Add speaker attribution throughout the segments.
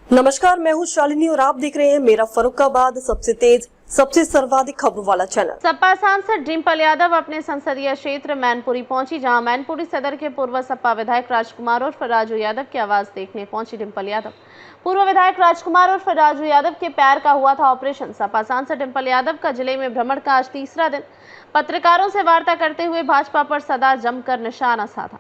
Speaker 1: नमस्कार, मैं हूं शालिनी और आप देख रहे हैं मेरा फर्रुखाबाद सबसे तेज सबसे सर्वाधिक खबरों वाला चैनल।
Speaker 2: सपा सांसद डिम्पल यादव अपने संसदीय क्षेत्र मैनपुरी पहुंची, जहां मैनपुरी सदर के पूर्व सपा विधायक राजकुमार उर्फ राजू यादव की आवाज देखने पहुंची। डिम्पल यादव पूर्व विधायक राजकुमार उर्फ राजू यादव के पैर का हुआ था ऑपरेशन। सपा सांसद डिम्पल यादव का जिले में भ्रमण का आज तीसरा दिन। पत्रकारों से वार्ता करते हुए भाजपा पर सदा जमकर निशाना साधा।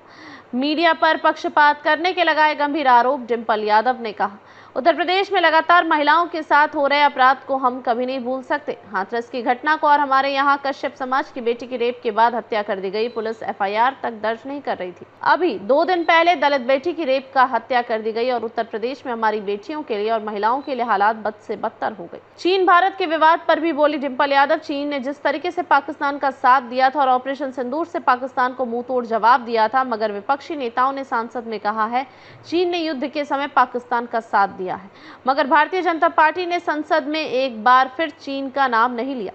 Speaker 2: मीडिया पर पक्षपात करने के लगाए गंभीर आरोप। डिम्पल यादव ने कहा, उत्तर प्रदेश में लगातार महिलाओं के साथ हो रहे अपराध को हम कभी नहीं भूल सकते। हाथरस की घटना को और हमारे यहाँ कश्यप समाज की बेटी की रेप के बाद हत्या कर दी गई। पुलिस एफआईआर तक दर्ज नहीं कर रही थी। अभी 2 दिन पहले दलित बेटी की रेप का हत्या कर दी गई और उत्तर प्रदेश में हमारी बेटियों के लिए और महिलाओं के लिए हालात बद से बदतर हो गए। चीन भारत के विवाद पर भी बोली डिम्पल यादव। चीन ने जिस तरीके से पाकिस्तान का साथ दिया था और ऑपरेशन सिंदूर से पाकिस्तान को मुंह तोड़ जवाब दिया था, मगर विपक्षी नेताओं ने संसद में कहा है चीन ने युद्ध के समय पाकिस्तान का साथ दिया है, मगर भारतीय जनता पार्टी ने संसद में एक बार फिर चीन का नाम नहीं लिया।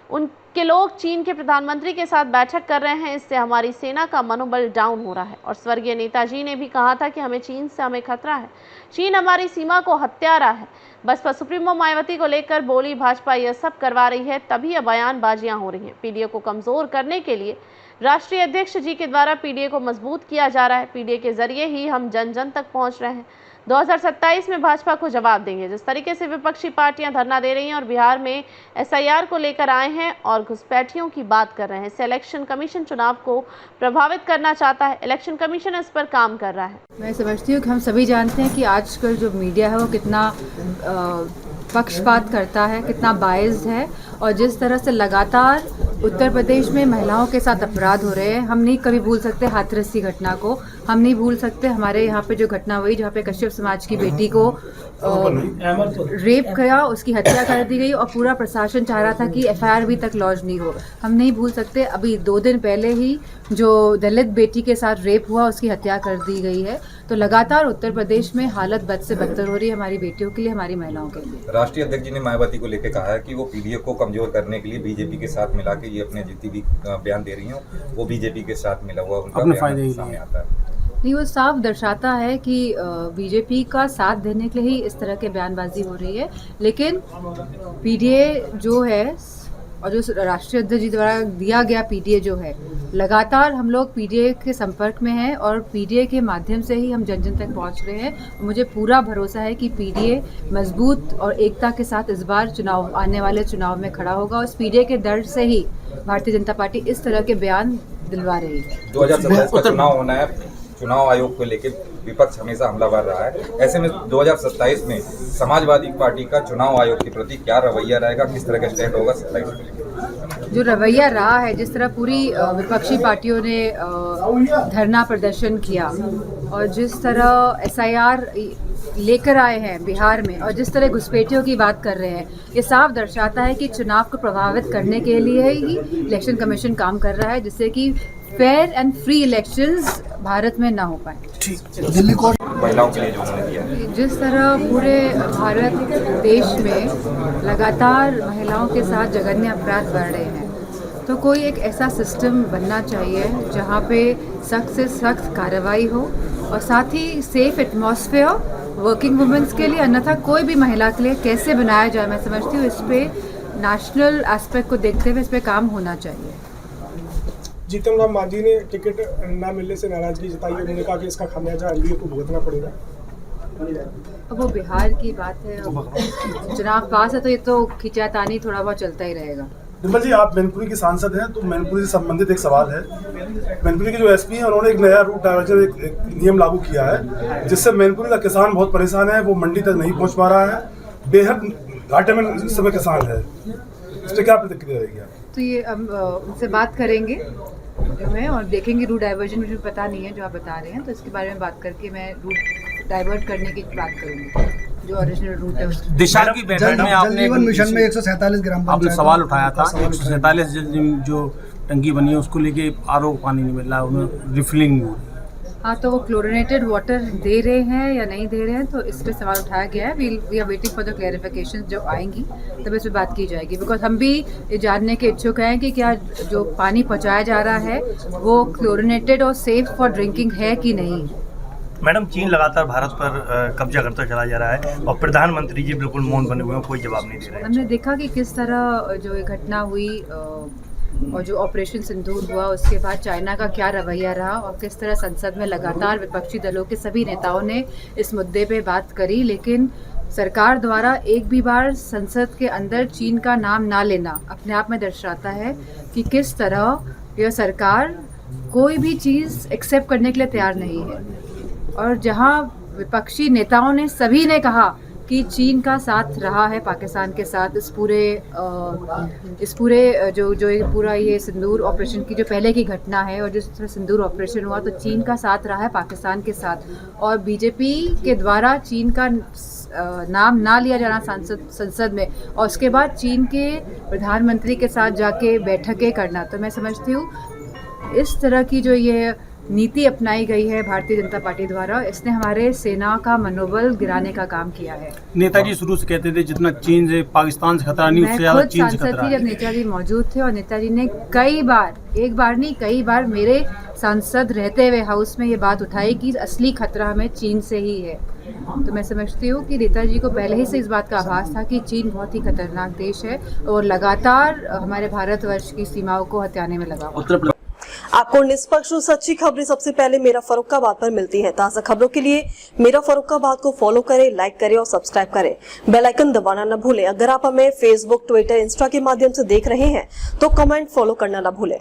Speaker 2: उनके लोग चीन के प्रधानमंत्री के साथ बैठक कर रहे हैं, इससे हमारी सेना का मनोबल डाउन हो रहा है। और स्वर्गीय नेताजी ने भी कहा था कि हमें चीन से हमें खतरा है, चीन हमारी सीमा को हत्यारा है। बसपा सुप्रीमो मायावती को लेकर बोली भाजपा यह सब करवा रही है, तभी अब बयानबाजियां हो रही हैं। पीडीए को कमजोर करने के लिए राष्ट्रीय अध्यक्ष जी के द्वारा पीडीए को मजबूत किया जा रहा है। पीडीए के जरिए ही हम जन जन तक पहुंच रहे हैं। 2027 में भाजपा को जवाब देंगे। जिस तरीके से विपक्षी पार्टियां धरना दे रही हैं और बिहार में एसआईआर को लेकर आए हैं और घुसपैठियों की बात कर रहे हैं, इससे इलेक्शन कमीशन चुनाव को प्रभावित करना चाहता है। इलेक्शन कमीशन इस पर काम कर रहा है।
Speaker 3: मैं समझती हूँ कि हम सभी जानते हैं कि आजकल जो मीडिया है वो कितना पक्षपात करता है, कितना बायस्ड है, और जिस तरह से लगातार उत्तर प्रदेश में महिलाओं के साथ अपराध हो रहे हैं, हम नहीं कभी भूल सकते हाथरस की घटना को। हम नहीं भूल सकते हमारे यहाँ पे जो घटना हुई जहाँ पे कश्यप समाज की बेटी को रेप किया, उसकी हत्या कर दी गई और पूरा प्रशासन चाह रहा था कि एफआईआर भी तक लॉन्च नहीं हो। हम नहीं भूल सकते अभी 2 दिन पहले ही जो दलित बेटी के साथ रेप हुआ उसकी हत्या कर दी गई है। तो लगातार उत्तर प्रदेश में हालत बद से बदतर हो रही है हमारी बेटियों के लिए, हमारी महिलाओं के लिए।
Speaker 4: राष्ट्रीय अध्यक्ष जी ने मायावती को लेकर कहा है कि वो पीडीए को कमजोर करने के लिए बीजेपी के साथ मिला के ये अपने जितनी भी बयान दे रही हो वो बीजेपी के साथ मिला हुआ उनका बयान सामने आता है।
Speaker 3: नहीं, वो साफ दर्शाता है कि बीजेपी का साथ देने के लिए ही इस तरह के बयानबाजी हो रही है। लेकिन पीडीए जो है और जो राष्ट्रीय अध्यक्ष जी द्वारा दिया गया पीडीए जो है, लगातार हम लोग पीडीए के संपर्क में हैं और पीडीए के माध्यम से ही हम जन जन तक पहुंच रहे हैं। मुझे पूरा भरोसा है कि पीडीए मजबूत और एकता के साथ इस बार चुनाव आने वाले चुनाव में खड़ा होगा। उस पीडीए के दर्द से ही भारतीय जनता पार्टी इस तरह के बयान दिलवा रही है।
Speaker 4: 2027 का चुनाव होना है, चुनाव आयोग को लेकर विपक्ष हमेशा हमलावर रहा है। ऐसे में 2027 में समाजवादी पार्टी का चुनाव आयोग के प्रति क्या रवैया रहेगा, किस तरह का स्टैंड होगा?
Speaker 3: जो रवैया रहा है, जिस तरह पूरी विपक्षी पार्टियों ने धरना प्रदर्शन किया और जिस तरह एसआईआर लेकर आए हैं बिहार में और जिस तरह घुसपैठियों की बात कर रहे हैं, ये साफ दर्शाता है कि चुनाव को प्रभावित करने के लिए ही इलेक्शन कमीशन काम कर रहा है, जिससे कि fair and free elections Bharat में ना हो पाए।
Speaker 4: दिल्ली को महिलाओं के लिए जो उन्होंने दिया है,
Speaker 3: जिस तरह पूरे भारत देश में लगातार महिलाओं के साथ जघन्य अपराध बढ़ रहे हैं, तो कोई एक ऐसा सिस्टम बनना चाहिए जहाँ पे सख्त से सख्त कार्रवाई हो और साथ ही सेफ एटमॉस्फेयर वर्किंग वुमेन्स के लिए, अन्यथा कोई भी महिला के लिए कैसे बनाया जाए। मैं समझती हूँ इस पे नेशनल एस्पेक्ट को देखते हुए इस पे काम होना चाहिए।
Speaker 5: जीतन राम मांझी ने टिकट न मिलने से नाराजगी जताई। उन्होंने कहा कि इसका खामियाजा एनडीए को भुगतना पड़ेगा।
Speaker 3: अब वो बिहार की बात है, चुनाव पास है तो ये तो खिंचातानी थोड़ा बहुत चलता ही रहेगा।
Speaker 5: डिम्पल जी, आप मैनपुरी की सांसद हैं, तो मैनपुरी से संबंधित एक सवाल है। मैनपुरी के जो एसपी हैं उन्होंने एक नया रूट डाइवर्जन एक नियम लागू किया है, जिससे मैनपुरी का किसान बहुत परेशान है, वो मंडी तक नहीं पहुंच पा रहा है, बेहद घाटे में इस समय किसान है। इस पर क्या प्रतिक्रिया रहेगी?
Speaker 3: तो ये हम उनसे बात करेंगे जो है और देखेंगे रूट डाइवर्जन, मुझे पता नहीं है जो आप बता रहे हैं, तो इसके बारे में बात करके मैं रूट डाइवर्ट करने की बात करूंगी जो ओरिजिनल रूट है।
Speaker 6: दिशा की बैठक में आपने
Speaker 7: मिशन में 147 ग्राम
Speaker 6: आपने सवाल उठाया था, 147 जो टंकी बनी है उसको लेके आरओ पानी नहीं मिल रहा, उन्हें रिफिलिंग नहीं हो रही।
Speaker 3: हाँ, तो वो क्लोरिनेटेड वाटर दे रहे हैं या नहीं दे रहे हैं, तो इस पे सवाल उठाया गया है। We are waiting for the clarification जो आएंगी तब इस पे बात की जाएगी, बिकॉज हम भी ये जानने के इच्छुक हैं कि क्या जो पानी पहुँचाया जा रहा है वो क्लोरिनेटेड और सेफ फॉर ड्रिंकिंग है कि नहीं।
Speaker 7: मैडम, चीन लगातार भारत पर कब्जा करता चला जा रहा है और प्रधानमंत्री जी बिल्कुल मौन बने हुए हैं, कोई जवाब नहीं दे रहे हैं।
Speaker 3: हमने देखा कि किस तरह जो ये घटना हुई और जो ऑपरेशन सिंदूर हुआ उसके बाद चाइना का क्या रवैया रहा और किस तरह संसद में लगातार विपक्षी दलों के सभी नेताओं ने इस मुद्दे पे बात करी, लेकिन सरकार द्वारा एक भी बार संसद के अंदर चीन का नाम ना लेना अपने आप में दर्शाता है कि किस तरह यह सरकार कोई भी चीज़ एक्सेप्ट करने के लिए तैयार नहीं है। और जहां विपक्षी नेताओं ने सभी ने कहा कि चीन का साथ रहा है पाकिस्तान के साथ इस पूरे जो ये पूरा ये सिंदूर ऑपरेशन की जो पहले की घटना है और जिस तरह सिंदूर ऑपरेशन हुआ, तो चीन का साथ रहा है पाकिस्तान के साथ। और बीजेपी के द्वारा चीन का नाम ना लिया जाना संसद में और उसके बाद चीन के प्रधानमंत्री के साथ जाके बैठकें करना, तो मैं समझती हूँ इस तरह की जो ये नीति अपनाई गई है भारतीय जनता पार्टी द्वारा, इसने हमारे सेना का मनोबल गिराने का काम किया है।
Speaker 6: नेताजी शुरू से कहते थे जितना चीन से पाकिस्तान से खतरा नहीं, उससे ज्यादा चीन से खतरा
Speaker 3: है। जब नेताजी मौजूद थे और नेताजी ने कई बार, एक बार नहीं कई बार मेरे सांसद रहते हुए हाउस में ये बात उठाई कि असली खतरा हमें चीन से ही है। तो मैं समझती हूँ कि नेताजी को पहले ही से इस बात का आभास था कि चीन बहुत ही खतरनाक देश है और लगातार हमारे भारतवर्ष की सीमाओं को हथियाने में लगा हुआ है।
Speaker 1: आपको निष्पक्ष और सच्ची खबरें सबसे पहले मेरा फर्रुखाबाद पर मिलती है। ताज़ा खबरों के लिए मेरा फर्रुखाबाद को फॉलो करें, लाइक करें और सब्सक्राइब करें। बेल आइकन दबाना न भूलें। अगर आप हमें फेसबुक, ट्विटर, इंस्टा के माध्यम से देख रहे हैं तो कमेंट, फॉलो करना न भूलें।